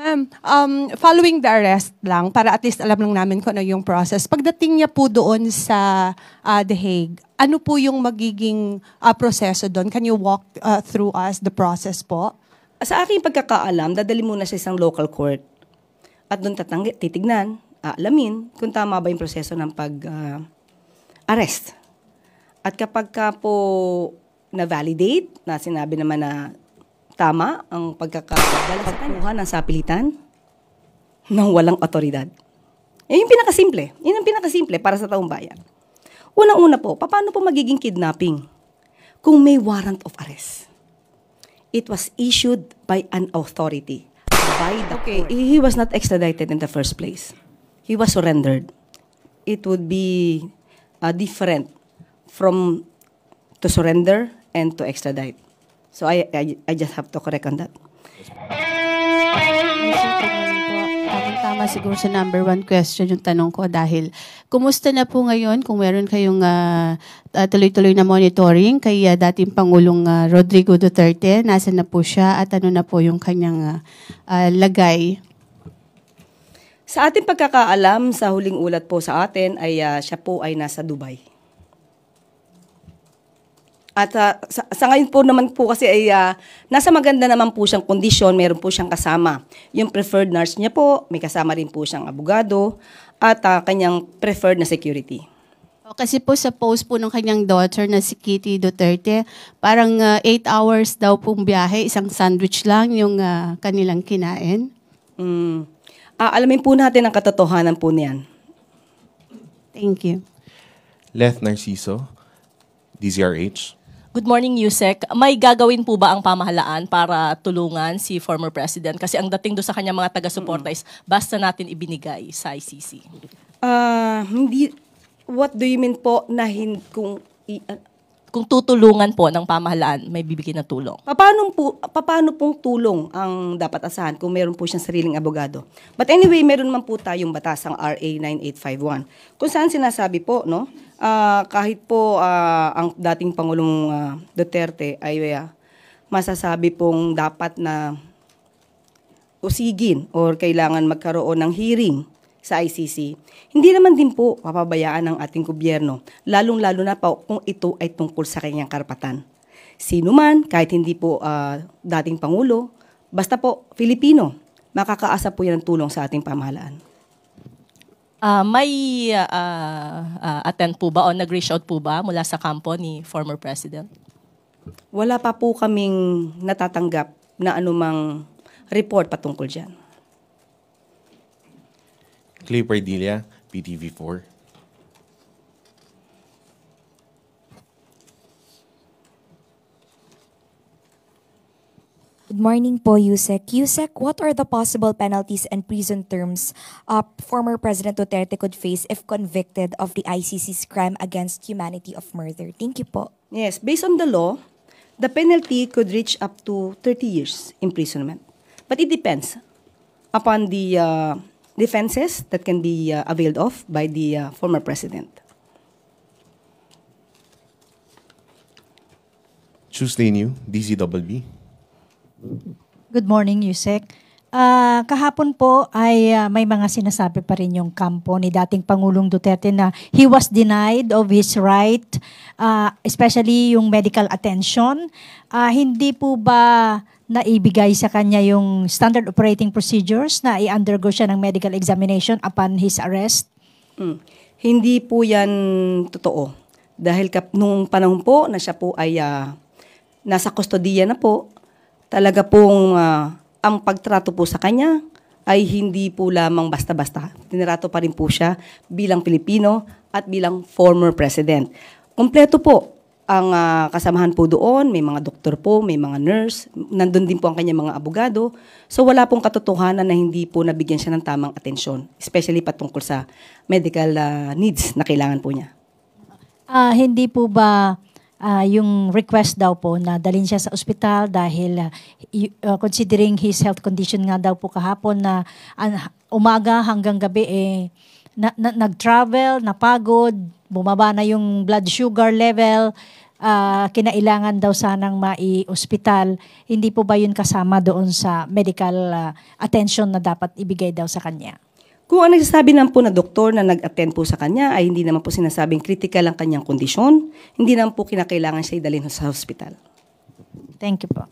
Ma'am, following the arrest lang, para at least alam lang namin kung ano yung process. Pagdating niya po doon sa The Hague, ano po yung magiging proseso doon? Can you walk through us the process po? Sa aking pagkakaalam, dadali muna sa isang local court. At doon titignan, alamin kung tama ba yung proseso ng pag-arrest. At kapag ka po na-validate, na sinabi naman na tama ang pagkakadala sa kanya ng sapilitan ng walang otoridad. Yan yung pinakasimple. Yan ang pinakasimple para sa taong bayan. Unang-una po, paano po magiging kidnapping kung may warrant of arrest? It was issued by an authority. By the court. He was not extradited in the first place. He was surrendered. It would be different from to surrender and to extradite. So I just have to correct on that. Tama siguro sa number 1 question yung tanong ko dahil kumusta na po ngayon kung meron kayong tuloy-tuloy na monitoring kay dating Pangulong Rodrigo Duterte, nasaan na po siya at ano na po yung kanyang lagay? Sa ating pagkakaalam, sa huling ulat po sa atin ay siya po ay nasa Dubai. At sa ngayon po naman po kasi ay nasa maganda naman po siyang kondisyon, meron po siyang kasama. Yung preferred nurse niya po, may kasama rin po siyang abogado at kanyang preferred na security. Kasi po sa post po ng kanyang daughter na si Kitty Duterte, parang 8 hours daw pong biyahe, isang sandwich lang yung kanilang kinain. Alamin po natin ang katotohanan po niyan. Thank you. Leth Narciso, DZRH. Good morning, Yusek. May gagawin po ba ang pamahalaan para tulungan si former president? Kasi ang dating doon sa kanya mga taga-suporta is basta natin ibinigay sa ICC. Hindi. What do you mean po na kung tutulungan po ng pamahalaan, may bibigyan na tulong? Paano pong tulong ang dapat asahan kung meron po siyang sariling abogado? But anyway, meron man po tayong batas, ang RA 9851. Kung saan sinasabi po, no, kahit po ang dating Pangulong Duterte ay masasabi pong dapat na usigin or kailangan magkaroon ng hearing sa ICC, hindi naman din po papabayaan ng ating gobyerno, lalong-lalo na po kung ito ay tungkol sa kanyang karapatan. Sino man, kahit hindi po dating Pangulo, basta po Filipino, makakaasa po yan ng tulong sa ating pamahalaan. May attend po ba o nag-reach out po ba mula sa kampo ni former president? Wala pa po kaming natatanggap na anumang report patungkol dyan. Clay Pardilla, PTV4. Good morning po, Yusek. Yusek, what are the possible penalties and prison terms former President Duterte could face if convicted of the ICC's crime against humanity of murder? Thank you po. Yes, based on the law, the penalty could reach up to 30 years imprisonment. But it depends upon the defenses that can be availed of by the former president. Tuesday New, DZWB. Good morning, Yusek. Kahapon po ay may mga sinasabi pa rin yung kampo ni dating Pangulong Duterte na he was denied of his right, especially yung medical attention. Hindi po ba naibigay sa kanya yung standard operating procedures na i-undergo siya ng medical examination upon his arrest? Hindi po yan totoo. Dahil nung panahon po na siya po ay nasa kustodiya na po, talaga pong ang pagtrato po sa kanya ay hindi po lamang basta-basta. Tinrato pa rin po siya bilang Pilipino at bilang former president. Kompleto po ang kasamahan po doon, may mga doktor po, may mga nurse, nandun din po ang kanyang mga abogado. So wala pong katotohanan na hindi po nabigyan siya ng tamang atensyon, especially patungkol sa medical needs na kailangan po niya. Hindi po ba yung request daw po na dalhin siya sa ospital dahil considering his health condition nga daw po kahapon na umaga hanggang gabi nag-travel, napagod, bumaba na yung blood sugar level, kinailangan daw sanang mai-ospital, hindi po ba yun kasama doon sa medical attention na dapat ibigay daw sa kanya? Kung ang nagsasabi naman po na doktor na nag-attend po sa kanya ay hindi naman po sinasabing critical ang kanyang kondisyon, hindi naman po kinakailangan siya idalhin sa hospital. Thank you po.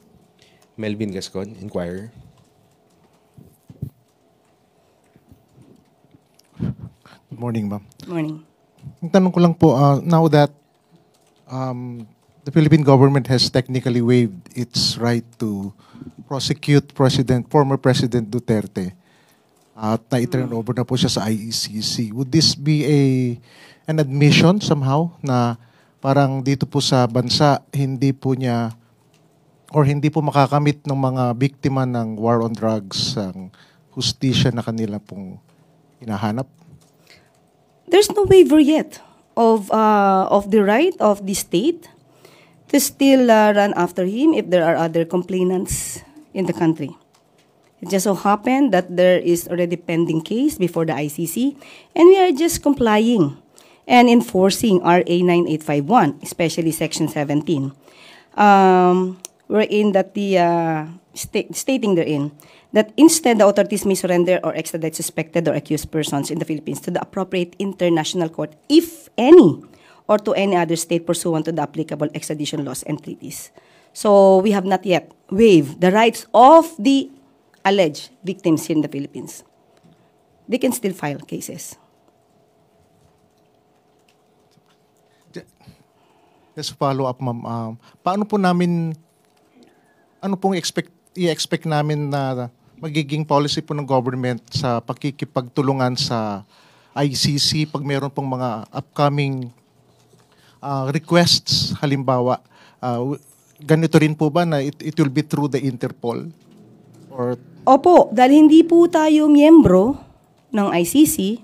Melvin Gascon, Inquirer. Good morning, ma'am. Morning. Ang tanong ko lang po, now that the Philippine government has technically waived its right to prosecute former President Duterte at na-turn over na po siya sa ICC, would this be an admission somehow na parang dito po sa bansa hindi po niya or hindi po makakamit ng mga biktima ng war on drugs ang hustisya na kanila pong hinahanap? There's no waiver yet of the right of the state to still run after him if there are other complainants in the country. It just so happened that there is already pending case before the ICC, and we are just complying and enforcing RA 9851, especially Section 17, wherein that the stating therein that instead the authorities may surrender or extradite suspected or accused persons in the Philippines to the appropriate international court, if any, or to any other state pursuant to the applicable extradition laws and treaties. So we have not yet waived the rights of the alleged victims here in the Philippines. They can still file cases. Just follow up, ma'am. Paano po namin, ano pong i-expect namin na magiging policy po ng government sa pakikipagtulungan sa ICC pag meron pong mga upcoming requests, halimbawa, ganito rin po ba na it will be through the Interpol? Or Opo, dahil hindi po tayo miyembro ng ICC,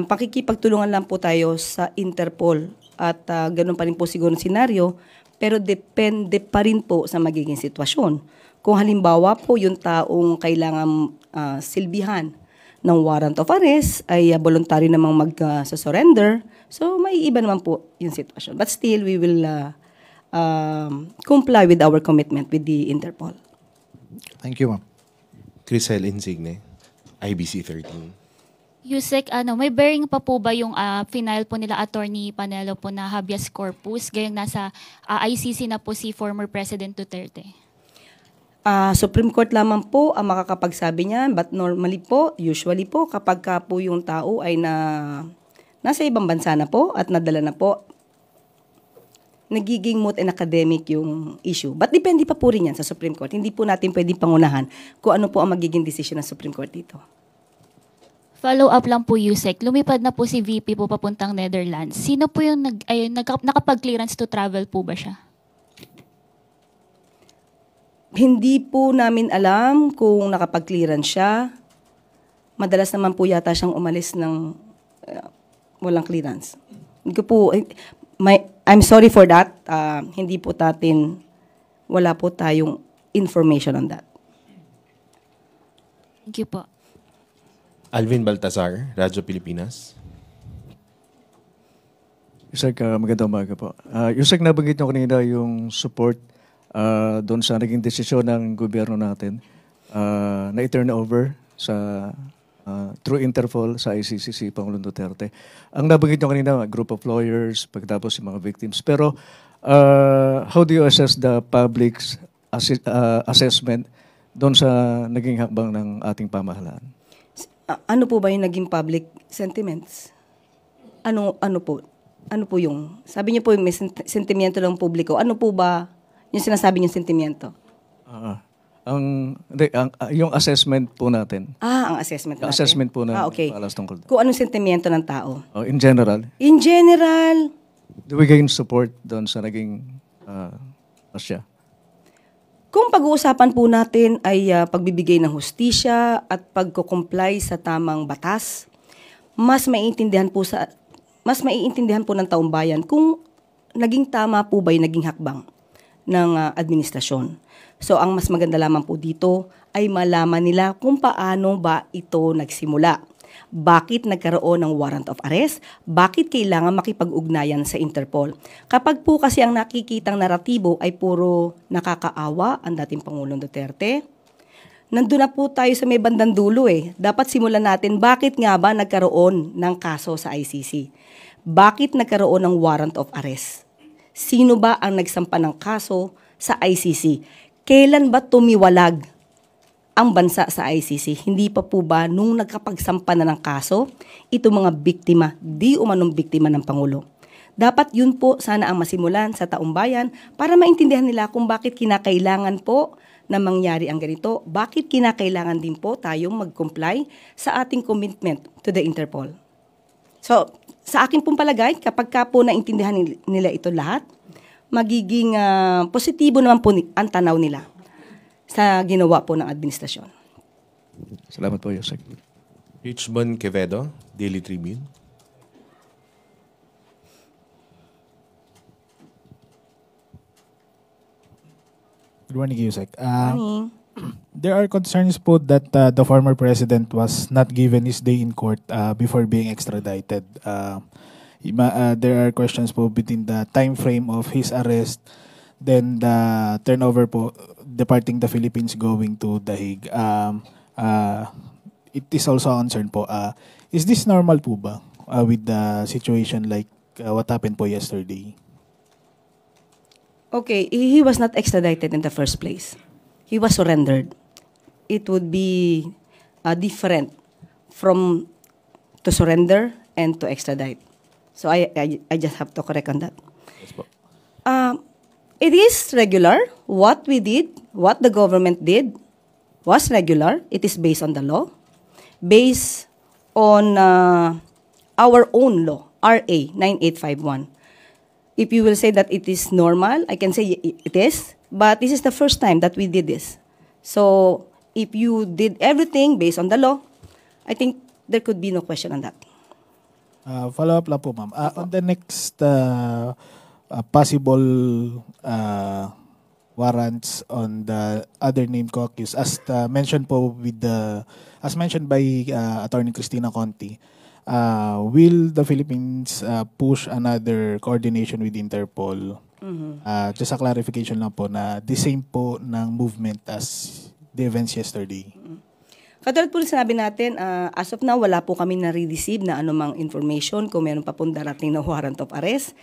pakikipagtulungan lang po tayo sa Interpol at ganun pa rin po siguro ang senaryo, pero depende pa rin po sa magiging sitwasyon. Kung halimbawa po yung taong kailangan silbihan ng warrant of arrest ay voluntary namang mag-surrender, so may iba naman po yung sitwasyon. But still, we will comply with our commitment with the Interpol. thank you, ma'am. Crisel Insigne, IBC 13. Yusek, may bearing pa po ba yung final po nila Attorney Panelo po na habeas corpus, gayong nasa ICC na po si former President Duterte? Supreme Court lamang po ang makakapagsabi niyan, but normally po, usually po, kapag ka po yung tao ay nasa ibang bansa na po at nadala na po, nagiging moot and academic yung issue. But depende pa po rin yan sa Supreme Court. Hindi po natin pwedeng pangunahan kung ano po ang magiging decision ng Supreme Court dito. Follow up lang po, Yusek. Lumipad na po si VP po papuntang Netherlands. Sino po yung nakapag-clearance to travel po ba siya? Hindi po namin alam kung nakapag-clearance siya. Madalas naman po yata siyang umalis ng walang clearance. Hindi ko po, I'm sorry for that. Hindi po wala po tayong information on that. Thank you po. Alvin Baltazar, Radyo Pilipinas. Yusek, magandang umaga po. Yusek, nabanggit niyo kanina yung support doon sa naging desisyon ng gobyerno natin na i-turn over sa through Interpol sa ICC si Pangulong Duterte. Ang nabanggit niyo kanina, group of lawyers, pagkatapos yung mga victims. Pero how do you assess the public's assessment doon sa naging hakbang ng ating pamahalaan? Ano po ba yung naging public sentiments? Ano po? Ano po yung, sabi niyo po yung may sentimiento ng publiko. Ano po ba yung sinasabi niyong sentimiento? Yung assessment po natin. Ang assessment natin. Assessment po na okay. palas tungkol. Kung anong sentimiento ng tao? In general. In general, Do we gain support doon sa naging Asya? kung pag-uusapan po natin ay pagbibigay ng hustisya at pagko-comply sa tamang batas, mas maiintindihan po ng taong bayan kung naging tama po ba yung naging hakbang ng administrasyon. So ang mas maganda lamang po dito ay malaman nila kung paano ba ito nagsimula. Bakit nagkaroon ng warrant of arrest? Bakit kailangan makipag-ugnayan sa Interpol? Kapag po kasi ang nakikitang naratibo ay puro nakakaawa ang dating Pangulong Duterte, nandun na po tayo sa may bandang dulo eh. Dapat simulan natin bakit nga ba nagkaroon ng kaso sa ICC? Bakit nagkaroon ng warrant of arrest? Sino ba ang nagsampa ng kaso sa ICC? Kailan ba tumiwalag ang bansa sa ICC? Hindi pa po ba nung nagkapagsampa na ng kaso, ito mga biktima, di umanong biktima ng Pangulo? Dapat yun po sana ang masimulan sa taong bayan para maintindihan nila kung bakit kinakailangan po na mangyari ang ganito, bakit kinakailangan din po tayong mag-comply sa ating commitment to the Interpol. So, sa akin pong palagay, kapag ka po naintindihan nila ito lahat, magiging positibo naman po ang tanaw nila sa ginawa po ng administrasyon. Salamat po, Yusek. Richmond Quevedo, Daily Tribune. Good morning, Yusek. Morning. There are concerns po that the former president was not given his day in court before being extradited. There are questions po between the time frame of his arrest, then the turnover po, departing the Philippines going to The Hague. It is also a concern po. Is this normal po ba with the situation like what happened po yesterday? Okay, he was not extradited in the first place. He was surrendered. It would be different from to surrender and to extradite. So I just have to correct on that. Yes po. It is regular. What we did, what the government did was regular. It is based on the law, based on our own law, RA 9851. If you will say that it is normal, I can say it is, but this is the first time that we did this. So if you did everything based on the law, I think there could be no question on that. Follow-up lang po, ma'am. On the next possible warrants on the other named co-accused, as mentioned po as mentioned by Attorney Cristina Conti, will the Philippines push another coordination with Interpol? Just a clarification lang po na the same po ng movement as the events yesterday. Katulad po sinabi natin, as of now, wala po kami na-receive na anumang information kung meron pa pong darating na warrant of arrest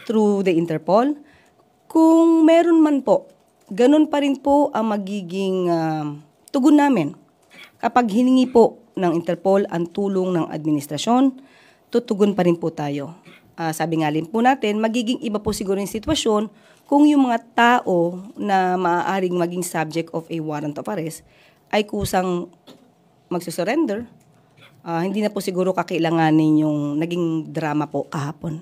through the Interpol. Kung meron man po, ganun pa rin po ang magiging tugon namin. Kapag hiningi po ng Interpol ang tulong ng administrasyon, tutugon pa rin po tayo. Sabi nga rin po natin, magiging iba po siguro yung sitwasyon kung yung mga tao na maaaring maging subject of a warrant of arrest ay kusang magsusurrender. Hindi na po siguro kakailanganin yung naging drama po kahapon.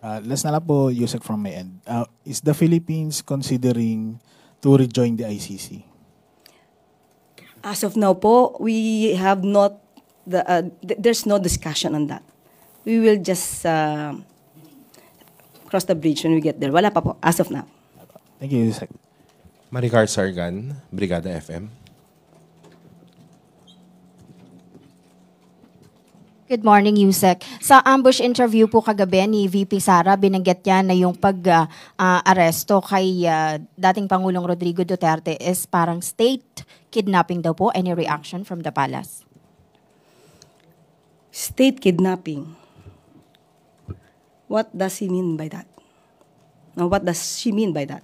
Last na lang po, Yusek, from my end. Is the Philippines considering to rejoin the ICC? As of now po, we have not, there's no discussion on that. We will just cross the bridge when we get there. Wala pa po, as of now. Thank you, Yusek. Maricar Sargan, Brigada FM. Good morning, Yusek. Sa ambush interview po kagabi ni VP Sara, binanggit niya na yung pag-aresto kay dating Pangulong Rodrigo Duterte is parang state kidnapping daw po. Any reaction from the palace? State kidnapping. What does he mean by that? Now, what does she mean by that?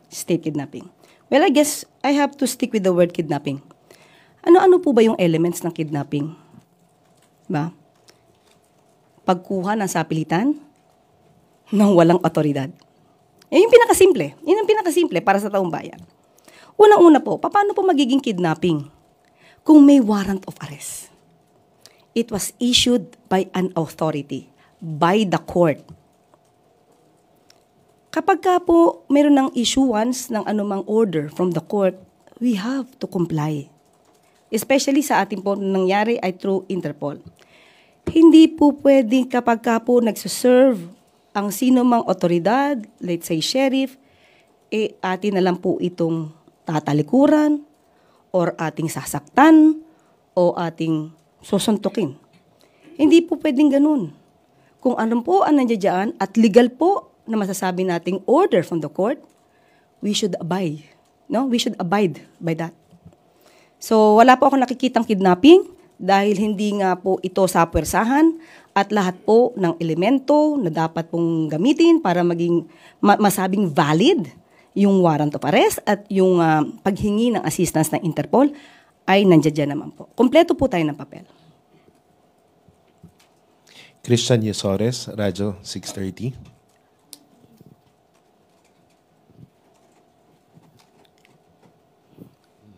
State kidnapping. Well, I guess I have to stick with the word kidnapping. Ano-ano po ba yung elements ng kidnapping? Ba? Pagkuha ng sapilitan ng walang otoridad. Yung pinakasimple. Yun ang pinakasimple para sa taong bayan. Unang-una po, paano po magiging kidnapping kung may warrant of arrest? It was issued by an authority, by the court. Kapag ka po mayroon ng issuance ng anumang order from the court, we have to comply. Especially sa ating po nangyari ay through Interpol. Hindi po pwedeng kapag ka po nagsuserve ang sino mang otoridad, let's say sheriff, atin na lang po itong tatalikuran or ating sasaktan o ating susuntukin. Hindi po pwedeng ganun. Kung ano po ang nandiyan at legal po na masasabi nating order from the court, we should abide. No? We should abide by that. So wala po ako nakikitang kidnapping dahil hindi nga po ito sa puwersahan at lahat po ng elemento na dapat pong gamitin para maging masabing valid yung warrant of arrest at yung paghingi ng assistance ng Interpol ay nandiyan naman po. Kompleto po tayo ng papel. Christian Yesores, Radyo 630.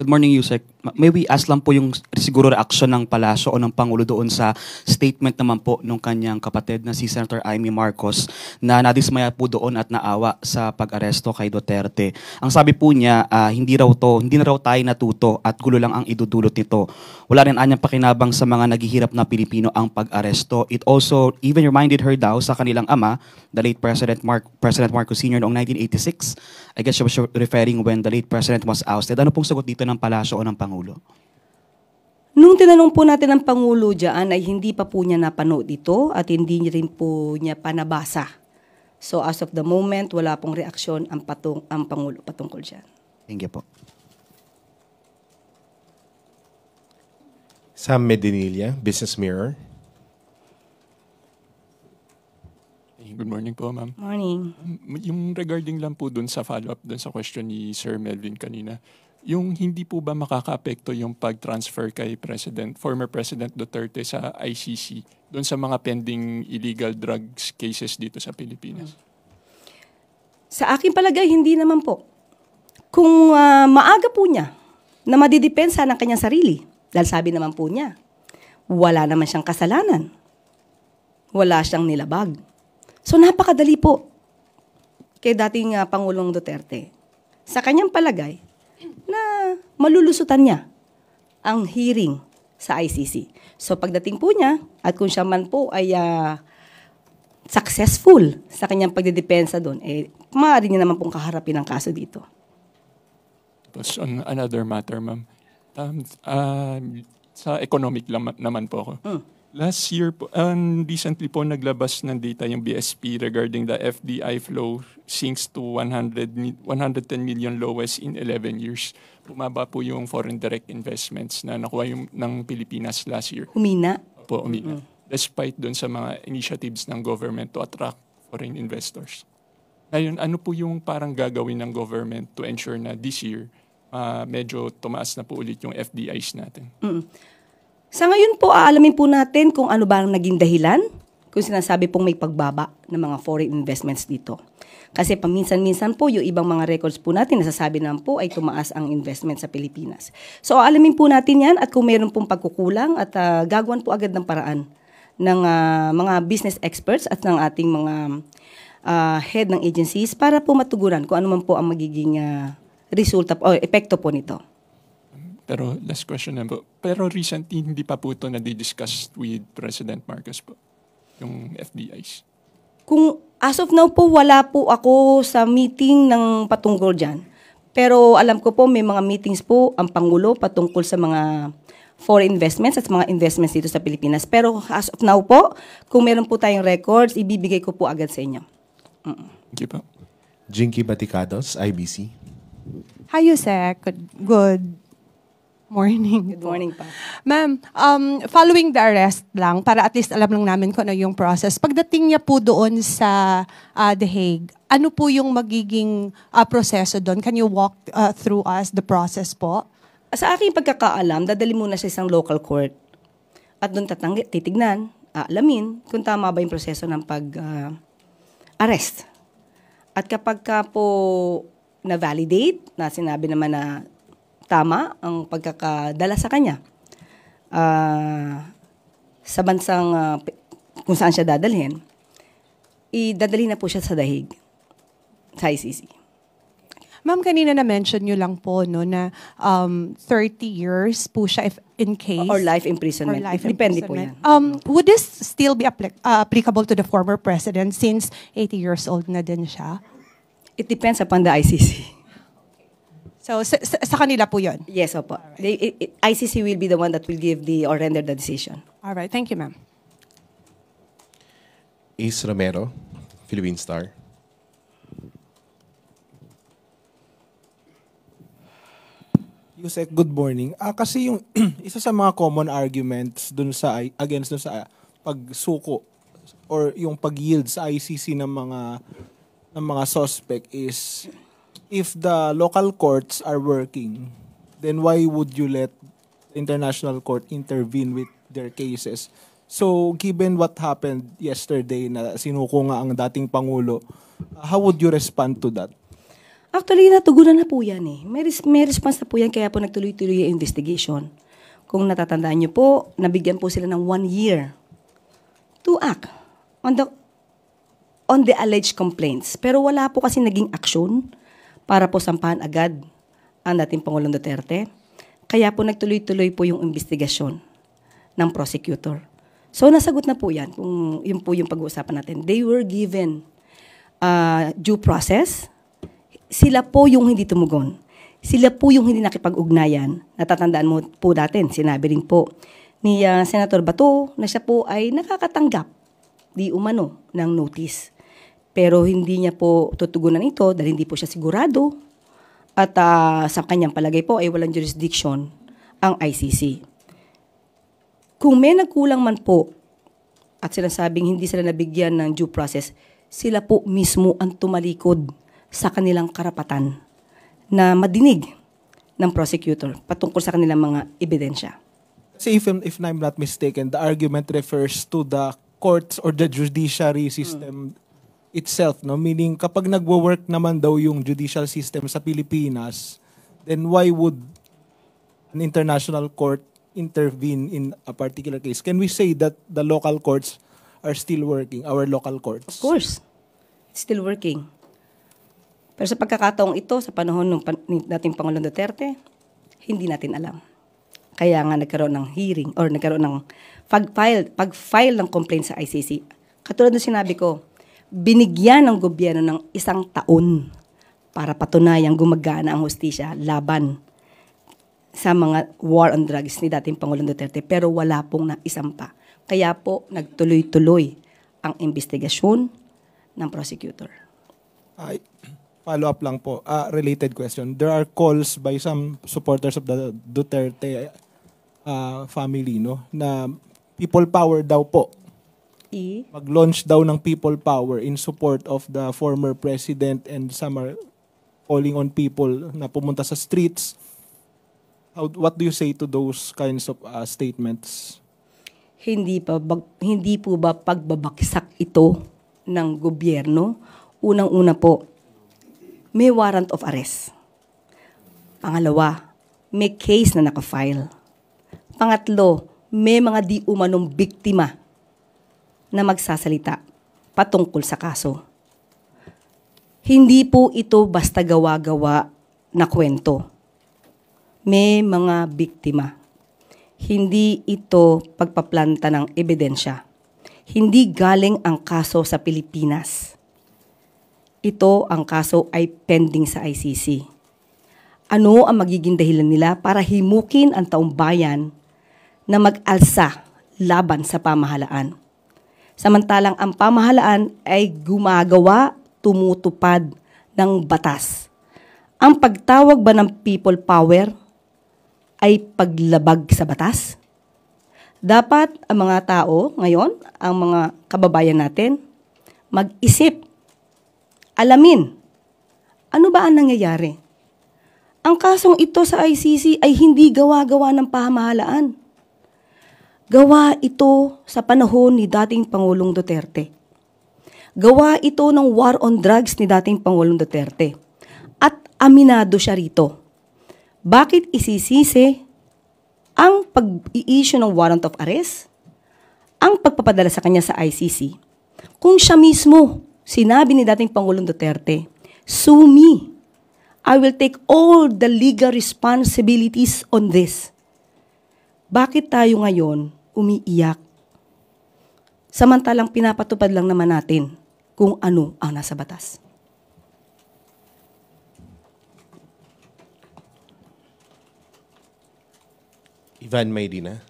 Good morning, Yusek. May we ask lang po yung siguro reaksyon ng Palasyo o ng Pangulo doon sa statement naman po ng kanyang kapatid na si Senator Amy Marcos na nadismaya po doon at naawa sa pag-aresto kay Duterte. Ang sabi po niya, hindi na raw tayo natuto at gulo lang ang idudulot nito. Wala rin anyang pakinabang sa mga naghihirap na Pilipino ang pag-aresto. It also even reminded her daw sa kanilang ama, the late President Marcos Sr. noong 1986. I guess she was referring when the late President was ousted. Ano pong sagot dito ng Palasyo o ng Pangulo? Nung tinanong po natin ng Pangulo dyan ay hindi pa po niya napanood ito at hindi rin po niya panabasa. So as of the moment, wala pong reaksyon ang Pangulo patungkol dyan. Thank you po. Sam Medinilla, Business Mirror. Good morning po, ma'am. Morning. Yung regarding lang po dun sa follow-up dun sa question ni Sir Melvin kanina, yung hindi po ba makaka-apekto yung pag-transfer kay former President Duterte sa ICC dun sa mga pending illegal drugs cases dito sa Pilipinas? Sa aking palagay, hindi naman po. Kung maaga po niya na madidepensa ng kanyang sarili, dahil sabi naman po niya, wala naman siyang kasalanan. Wala siyang nilabag. So napakadali po kay dating Pangulong Duterte. Sa kanyang palagay na malulusutan niya ang hearing sa ICC. So pagdating po niya at kung siya man po ay successful sa kanyang pagdedepensa doon, maaari niya naman pong kaharapin ang kaso dito. Tapos on another matter, ma'am, sa economic naman po ako. Last year po, recently po naglabas ng data yung BSP regarding the FDI flow sinks to 110 million lowest in 11 years. Bumaba po yung foreign direct investments na nakuha yung ng Pilipinas last year. Humina? Po, humina. Despite dun sa mga initiatives ng government to attract foreign investors. Ngayon, ano po yung parang gagawin ng government to ensure na this year, medyo tumaas na po ulit yung FDIs natin? Sa ngayon po, aalamin po natin kung ano ba ang naging dahilan kung sinasabi pong may pagbaba ng mga foreign investments dito. Kasi paminsan-minsan po, yung ibang mga records po natin, nasasabi naman po ay tumaas ang investment sa Pilipinas. So aalamin po natin yan at kung meron pong pagkukulang at gagawan po agad ng paraan ng mga business experts at ng ating mga head ng agencies para po matugunan kung ano man po ang magiging resulta o epekto po nito. Pero last question na po. Pero recently, hindi pa po ito na-discuss with President Marcos po, yung FDIs. Kung as of now po, wala po ako sa meeting ng patungkol dyan. Pero alam ko po, may mga meetings po ang Pangulo patungkol sa mga foreign investments at mga investments dito sa Pilipinas. Pero as of now po, kung meron po tayong records, ibibigay ko po agad sa inyo. Thank you po. Jinky Baticados, IBC. Hi, Yusek. Good morning. Good morning pa. Ma'am, following the arrest lang, para at least alam lang namin kung ano yung process, pagdating niya po doon sa The Hague, ano po yung magiging proseso doon? Can you walk through us the process po? Sa aking pagkakaalam, dadali muna sa isang local court. At doon titignan, alamin kung tama ba yung proseso ng pag-arrest. At kapag po na-validate, na sinabi naman na tama ang pagkakadala sa kanya sa bansang kung saan siya dadalhin, idadali na po siya sa The Hague, sa ICC. Ma'am, kanina na-mention nyo lang po no, na 30 years po siya if in case. Or life imprisonment. Depende po yan. Would this still be applicable to the former president since 80 years old na din siya? It depends upon the ICC. So, sa kanila po yun? Yes, opo. ICC will be the one that will give or render the decision. All right. Thank you, ma'am. Ace Romero, Philippine Star. Yusek, good morning. Kasi yung isa sa mga common arguments against dun sa pagsuko or yung pag-yield sa ICC ng mga suspect is if the local courts are working, then why would you let international court intervene with their cases? So, given what happened yesterday na sinuko nga ang dating Pangulo, how would you respond to that? Actually, natugunan na po yan eh. May response na po yan, kaya po nagtuloy-tuloy yung investigation. Kung natatandaan niyo po, nabigyan po sila ng 1 year to act on the alleged complaints. Pero wala po kasi naging aksyon para po sampahan agad ang dating Pangulong Duterte. Kaya po nagtuloy-tuloy po yung investigasyon ng prosecutor. So, nasagot na po yan, kung yun po yung pag-uusapan natin. They were given due process. Sila po yung hindi tumugon. Sila po yung hindi nakipag-ugnayan. Natatandaan mo po natin, sinabi rin po ni Senator Bato na siya po ay nakakatanggap di umano ng notice. Pero hindi niya po tutugunan ito dahil hindi po siya sigurado at sa kanyang palagay po ay walang jurisdiction ang ICC. Kung may nagkulang man po at sinasabing hindi sila nabigyan ng due process, sila po mismo ang tumalikod sa kanilang karapatan na madinig ng prosecutor patungkol sa kanilang mga ebidensya. Kasi if I'm not mistaken, the argument refers to the courts or the judiciary system itself, no? Meaning kapag nagwo-work naman daw yung judicial system sa Pilipinas, then why would an international court intervene in a particular case? Can we say that the local courts are still working, our local courts? Of course. It's still working. Pero sa pagkakataong ito, sa panahon ng dating Pangulong Duterte, hindi natin alam. Kaya nga nagkaroon ng hearing or nagkaroon ng pag-file ng complaint sa ICC. Katulad ng sinabi ko, binigyan ng gobyerno ng 1 taon para patunayang gumagana ang hustisya laban sa mga war on drugs ni dating Pangulong Duterte. Pero wala pong naisampa. Kaya po nagtuloy-tuloy ang investigasyon ng prosecutor. Follow-up lang po, related question. There are calls by some supporters of the Duterte family, no, na people power daw po. Mag-launch daw ng people power in support of the former president, and some are calling on people na pumunta sa streets. What do you say to those kinds of statements? Hindi po ba pagbabagsak ito ng gobyerno? Unang-una po, may warrant of arrest. Pangalawa, may case na nakafile. Pangatlo, may mga di umanong biktima na magsasalita patungkol sa kaso. Hindi po ito basta gawa-gawa na kwento. May mga biktima. Hindi ito pagpaplanta ng ebidensya. Hindi galing ang kaso sa Pilipinas. Ito, ang kaso ay pending sa ICC. Ano ang magiging dahilan nila para himukin ang taong bayan na mag-alsa laban sa pamahalaan? Samantalang ang pamahalaan ay gumagawa, tumutupad ng batas. Ang pagtawag ba ng people power ay paglabag sa batas? Dapat ang mga tao ngayon, ang mga kababayan natin, mag-isip. Alamin, ano ba ang nangyayari? Ang kasong ito sa ICC ay hindi gawa-gawa ng pamahalaan. Gawa ito sa panahon ni dating Pangulong Duterte. Gawa ito ng war on drugs ni dating Pangulong Duterte. At aminado siya rito. Bakit isisisi ang pag-i-issue ng warrant of arrest, ang pagpapadala sa kanya sa ICC, kung siya mismo sinabi ni dating Pangulong Duterte, "Sue me. I will take all the legal responsibilities on this." Bakit tayo ngayon umiiyak? Samantalang pinapatupad lang naman natin kung ano ang nasa batas. Ivan Mayrina.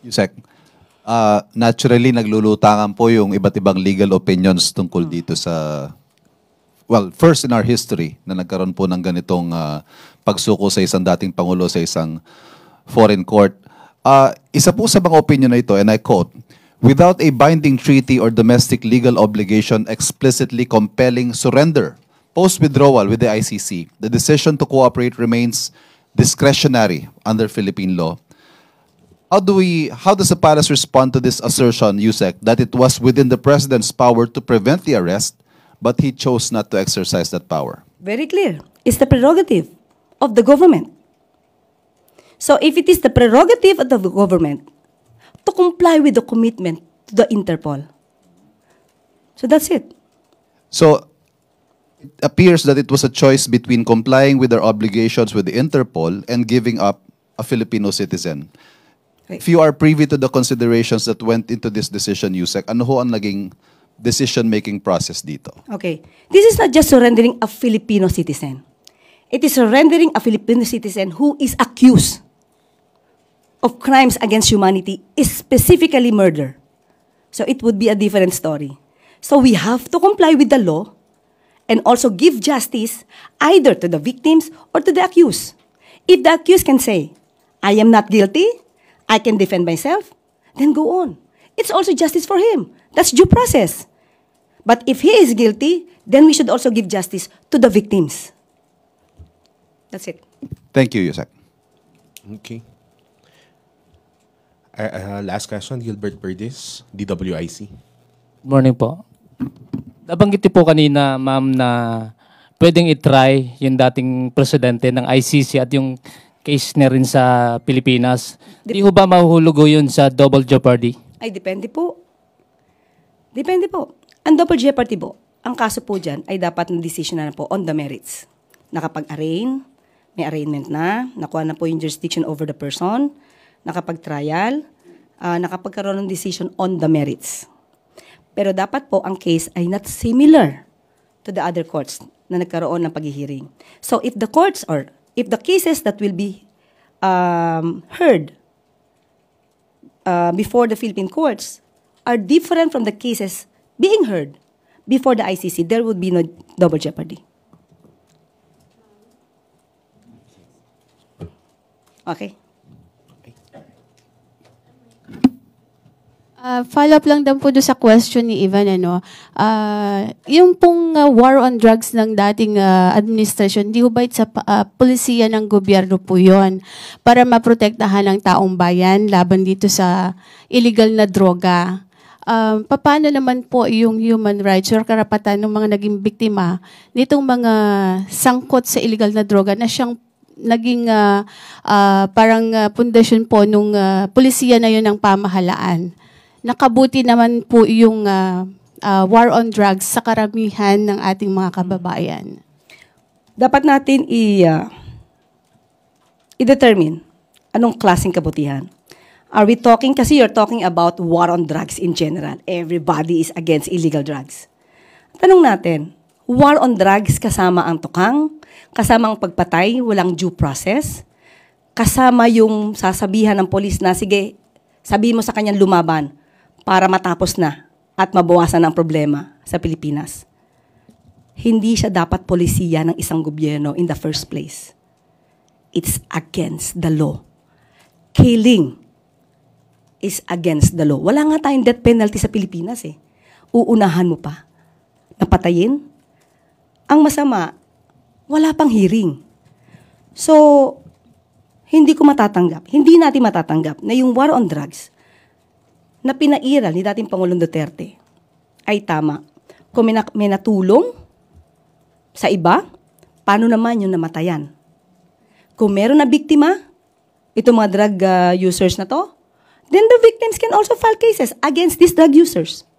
Yusek, naturally naglulutangan po yung iba't ibang legal opinions tungkol dito sa, well, first in our history na nagkaroon po ng ganitong pagsuko sa isang dating Pangulo sa isang foreign court. Isa po sa mga opinion na ito, and I quote, "Without a binding treaty or domestic legal obligation explicitly compelling surrender, post-withdrawal with the ICC, the decision to cooperate remains discretionary under Philippine law." How does the palace respond to this assertion, Yusek, that it was within the president's power to prevent the arrest, but he chose not to exercise that power? Very clear. It's the prerogative of the government. So if it is the prerogative of the government to comply with the commitment to the Interpol, so that's it. So it appears that it was a choice between complying with their obligations with the Interpol and giving up a Filipino citizen. Right. If you are privy to the considerations that went into this decision, Yusek, ano ho ang naging decision-making process dito? Okay. This is not just surrendering a Filipino citizen. It is surrendering a Filipino citizen who is accused of crimes against humanity, specifically murder. So it would be a different story. So we have to comply with the law and also give justice either to the victims or to the accused. If the accused can say, "I am not guilty, I can defend myself," then go on. It's also justice for him. That's due process. But if he is guilty, then we should also give justice to the victims. That's it. Thank you, Yusek. Okay. Last question, Gilbert Perdis, DWIC. Morning po. Nabanggit po kanina, ma'am, na pwedeng itry yung dating presidente ng ICC at yung case na rin sa Pilipinas. Di ho ba mahuhulugo yun sa double jeopardy? Ay, depende po. Depende po. Ang double jeopardy po, ang kaso po dyan ay dapat na decision na po on the merits. Nakapag-arraign, may arraignment na, nakuha na po yung jurisdiction over the person, nakapag-trial, nakapagkaroon ng decision on the merits. Pero dapat po ang case ay not similar to the other courts na nagkaroon ng paghihiring. So if the courts or if the cases that will be heard before the Philippine courts are different from the cases being heard before the ICC, there would be no double jeopardy. Okay. Follow up lang din po doon sa question ni Ivan, yung pong war on drugs ng dating administration, di ba sa polisiya ng gobyerno po yon para maprotektahan ang taong bayan laban dito sa illegal na droga. Paano naman po yung human rights or karapatan ng mga naging biktima nitong mga sangkot sa illegal na droga na siyang naging parang pundasyon po nung polisiya na yun ng pamahalaan? Nakabuti naman po yung war on drugs sa karamihan ng ating mga kababayan. Dapat natin i-determine anong klaseng kabutihan. Are we talking, kasi you're talking about war on drugs in general. Everybody is against illegal drugs. Tanong natin, war on drugs kasama ang tukang, kasama ang pagpatay, walang due process, kasama yung sasabihan ng polis na, sige, sabihin mo sa kanyang lumaban, para matapos na at mabawasan ang problema sa Pilipinas. Hindi siya dapat polisiya ng isang gobyerno in the first place. It's against the law. Killing is against the law. Wala nga tayong death penalty sa Pilipinas eh. Uunahan mo pa. Napatayin? Ang masama, wala pang hearing. So, hindi natin matatanggap na yung war on drugs na pinairal ni dating Pangulong Duterte ay tama. Kung may natulong sa iba, paano naman yung namatayan? Kung meron na biktima, itong mga drug users na to, then the victims can also file cases against these drug users.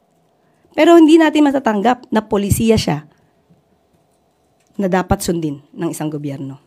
Pero hindi natin matatanggap na polisiya siya na dapat sundin ng isang gobyerno.